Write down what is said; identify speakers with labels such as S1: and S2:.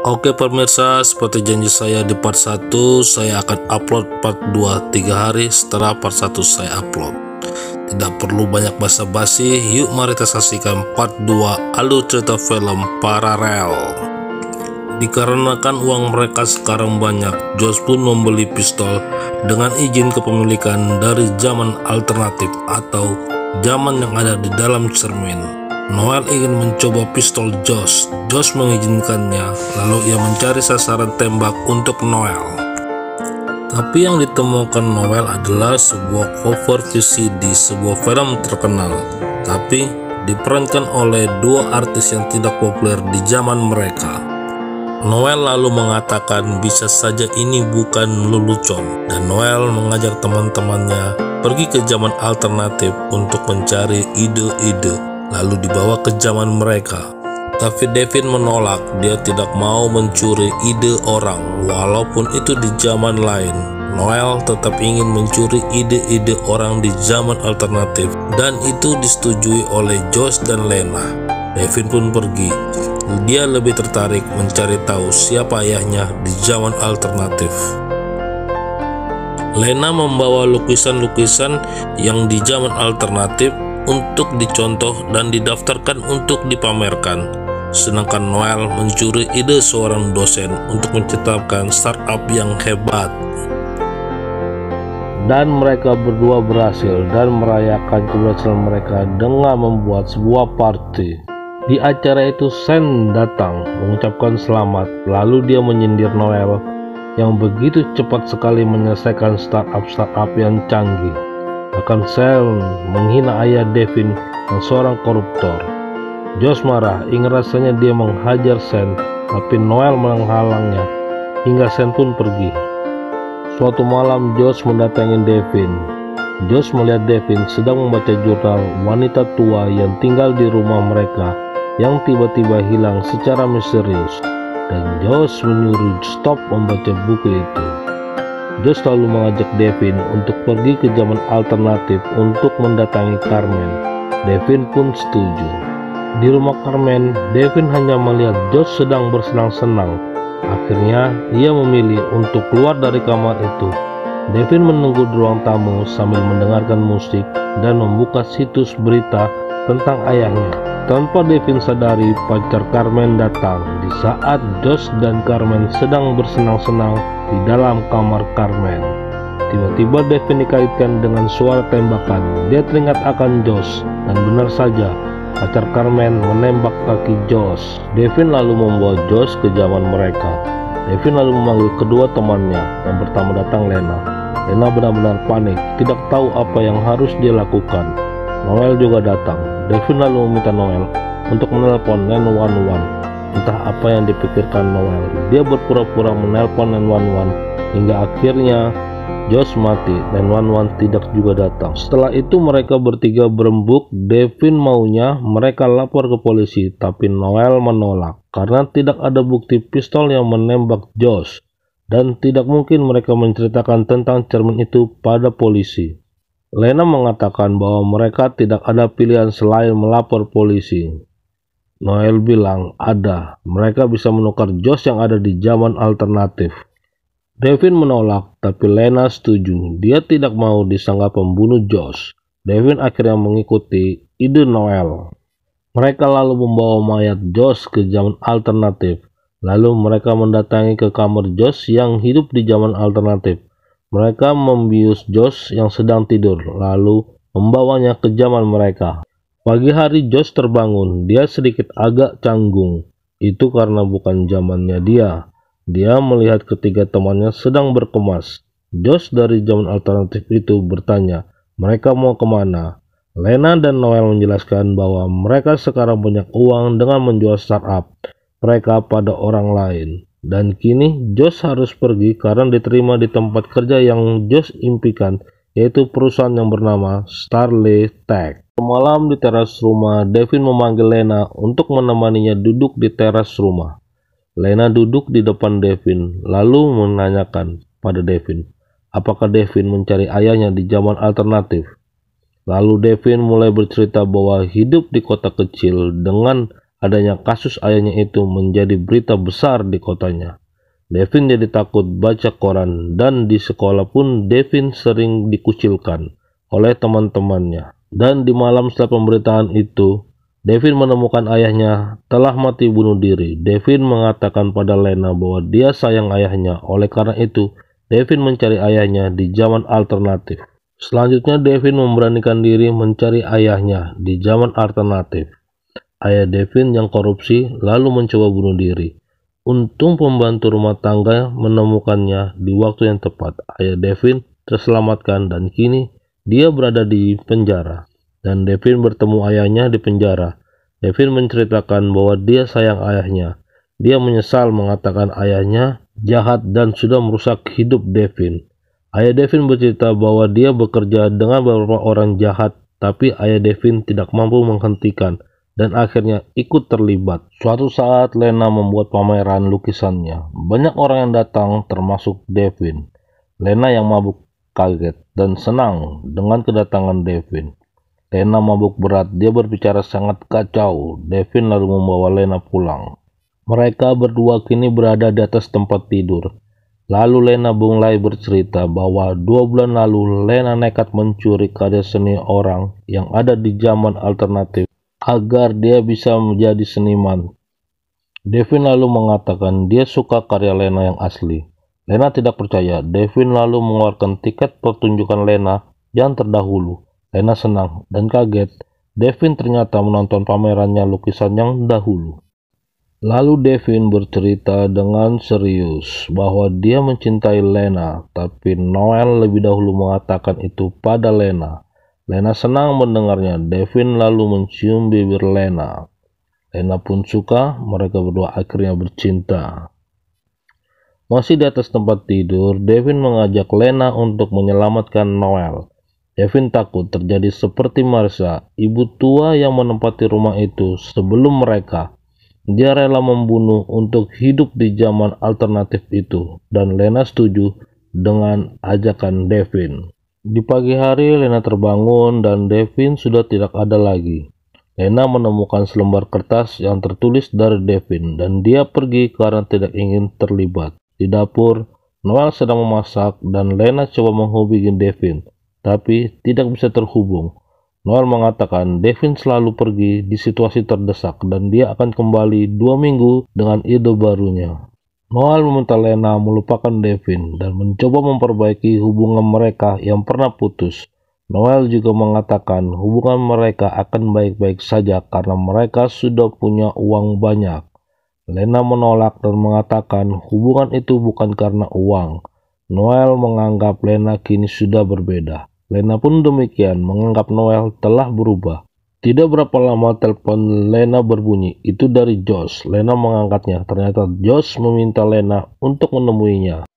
S1: Oke pemirsa, seperti janji saya di part 1, saya akan upload part 2 3 hari setelah part 1 saya upload. Tidak perlu banyak basa-basi, yuk mari kita saksikan part 2 alur cerita film Paralel. Dikarenakan uang mereka sekarang banyak, Josh pun membeli pistol dengan izin kepemilikan dari zaman alternatif atau zaman yang ada di dalam cermin. Noel ingin mencoba pistol Josh. Josh mengizinkannya, lalu ia mencari sasaran tembak untuk Noel. Tapi yang ditemukan Noel adalah sebuah cover VCD sebuah film terkenal, tapi diperankan oleh dua artis yang tidak populer di zaman mereka. Noel lalu mengatakan bisa saja ini bukan lelucon, dan Noel mengajak teman-temannya pergi ke zaman alternatif untuk mencari ide-ide, lalu dibawa ke zaman mereka. Tapi Devin menolak, dia tidak mau mencuri ide orang walaupun itu di zaman lain. Noel tetap ingin mencuri ide-ide orang di zaman alternatif, dan itu disetujui oleh Josh dan Lena. Devin pun pergi. Dia lebih tertarik mencari tahu siapa ayahnya di zaman alternatif. Lena membawa lukisan-lukisan yang di zaman alternatif untuk dicontoh dan didaftarkan untuk dipamerkan. Sedangkan Noel mencuri ide seorang dosen untuk menciptakan startup yang hebat. Dan mereka berdua berhasil dan merayakan keberhasilan mereka dengan membuat sebuah party. Di acara itu Sam datang mengucapkan selamat, lalu dia menyindir Noel yang begitu cepat sekali menyelesaikan startup yang canggih. Bahkan Sam menghina ayah Devin yang seorang koruptor. Josh marah, ingin rasanya dia menghajar Sam, tapi Noel menghalangnya hingga Sam pun pergi. Suatu malam Josh mendatangi Devin. Josh melihat Devin sedang membaca jurnal wanita tua yang tinggal di rumah mereka yang tiba-tiba hilang secara misterius, dan Josh menyuruh stop membaca buku itu. Josh lalu mengajak Devin untuk pergi ke zaman alternatif untuk mendatangi Carmen. Devin pun setuju. Di rumah Carmen, Devin hanya melihat Josh sedang bersenang-senang. Akhirnya, ia memilih untuk keluar dari kamar itu. Devin menunggu di ruang tamu sambil mendengarkan musik dan membuka situs berita tentang ayahnya. Tanpa Devin sadari, pacar Carmen datang di saat Josh dan Carmen sedang bersenang-senang di dalam kamar Carmen. Tiba-tiba Devin dikaitkan dengan suara tembakan. Dia teringat akan Josh, dan benar saja, pacar Carmen menembak kaki Josh. Devin lalu membawa Josh ke zaman mereka. Devin lalu memanggil kedua temannya. Yang pertama datang Lena. Lena benar-benar panik, tidak tahu apa yang harus dia lakukan. Noel juga datang. Devin lalu meminta Noel untuk menelpon 911. Entah apa yang dipikirkan Noel. Dia berpura-pura menelpon 911 hingga akhirnya Josh mati. 911 tidak juga datang. Setelah itu mereka bertiga berembuk. Devin maunya mereka lapor ke polisi, tapi Noel menolak karena tidak ada bukti pistol yang menembak Josh, dan tidak mungkin mereka menceritakan tentang cermin itu pada polisi. Lena mengatakan bahwa mereka tidak ada pilihan selain melapor polisi. Noel bilang ada, mereka bisa menukar Josh yang ada di zaman alternatif. Devin menolak, tapi Lena setuju. Dia tidak mau disangka pembunuh Josh. Devin akhirnya mengikuti ide Noel. Mereka lalu membawa mayat Josh ke zaman alternatif. Lalu mereka mendatangi ke kamar Josh yang hidup di zaman alternatif. Mereka membius Josh yang sedang tidur, lalu membawanya ke zaman mereka. Pagi hari Josh terbangun, dia sedikit agak canggung. Itu karena bukan zamannya dia. Dia melihat ketiga temannya sedang berkemas. Josh dari zaman alternatif itu bertanya, mereka mau kemana? Lena dan Noel menjelaskan bahwa mereka sekarang banyak uang dengan menjual startup mereka pada orang lain. Dan kini Josh harus pergi karena diterima di tempat kerja yang Josh impikan, yaitu perusahaan yang bernama Starley Tech. Malam di teras rumah, Devin memanggil Lena untuk menemaninya duduk di teras rumah. Lena duduk di depan Devin, lalu menanyakan pada Devin, apakah Devin mencari ayahnya di zaman alternatif. Lalu Devin mulai bercerita bahwa hidup di kota kecil dengan adanya kasus ayahnya itu menjadi berita besar di kotanya. Devin jadi takut baca koran, dan di sekolah pun Devin sering dikucilkan oleh teman-temannya. Dan di malam setelah pemberitaan itu, Devin menemukan ayahnya telah mati bunuh diri. Devin mengatakan pada Lena bahwa dia sayang ayahnya. Oleh karena itu, Devin mencari ayahnya di zaman alternatif. Selanjutnya, Devin memberanikan diri mencari ayahnya di zaman alternatif. Ayah Devin yang korupsi lalu mencoba bunuh diri. Untung pembantu rumah tangga menemukannya di waktu yang tepat. Ayah Devin terselamatkan dan kini dia berada di penjara. Dan Devin bertemu ayahnya di penjara. Devin menceritakan bahwa dia sayang ayahnya. Dia menyesal mengatakan ayahnya jahat dan sudah merusak hidup Devin. Ayah Devin bercerita bahwa dia bekerja dengan beberapa orang jahat, tapi ayah Devin tidak mampu menghentikan dan akhirnya ikut terlibat. Suatu saat Lena membuat pameran lukisannya. Banyak orang yang datang termasuk Devin. Lena yang mabuk kaget dan senang dengan kedatangan Devin. Lena mabuk berat, dia berbicara sangat kacau. Devin lalu membawa Lena pulang. Mereka berdua kini berada di atas tempat tidur. Lalu Lena mulai bercerita bahwa 2 bulan lalu Lena nekat mencuri karya seni orang yang ada di zaman alternatif agar dia bisa menjadi seniman. Devin lalu mengatakan dia suka karya Lena yang asli. Lena tidak percaya. Devin lalu mengeluarkan tiket pertunjukan Lena yang terdahulu. Lena senang dan kaget. Devin ternyata menonton pamerannya lukisan yang dahulu. Lalu Devin bercerita dengan serius bahwa dia mencintai Lena, tapi Noel lebih dahulu mengatakan itu pada Lena. Lena senang mendengarnya. Devin lalu mencium bibir Lena. Lena pun suka, mereka berdua akhirnya bercinta. Masih di atas tempat tidur, Devin mengajak Lena untuk menyelamatkan Noel. Devin takut terjadi seperti Marsha, ibu tua yang menempati rumah itu sebelum mereka. Dia rela membunuh untuk hidup di zaman alternatif itu, dan Lena setuju dengan ajakan Devin. Di pagi hari, Lena terbangun dan Devin sudah tidak ada lagi. Lena menemukan selembar kertas yang tertulis dari Devin dan dia pergi karena tidak ingin terlibat. Di dapur, Noel sedang memasak dan Lena coba menghubungi Devin, tapi tidak bisa terhubung. Noel mengatakan Devin selalu pergi di situasi terdesak dan dia akan kembali 2 minggu dengan ide barunya. Noel meminta Lena melupakan Devin dan mencoba memperbaiki hubungan mereka yang pernah putus. Noel juga mengatakan hubungan mereka akan baik-baik saja karena mereka sudah punya uang banyak. Lena menolak dan mengatakan hubungan itu bukan karena uang. Noel menganggap Lena kini sudah berbeda. Lena pun demikian menganggap Noel telah berubah. Tidak berapa lama telepon Lena berbunyi. Itu dari Josh. Lena mengangkatnya. Ternyata Josh meminta Lena untuk menemuinya.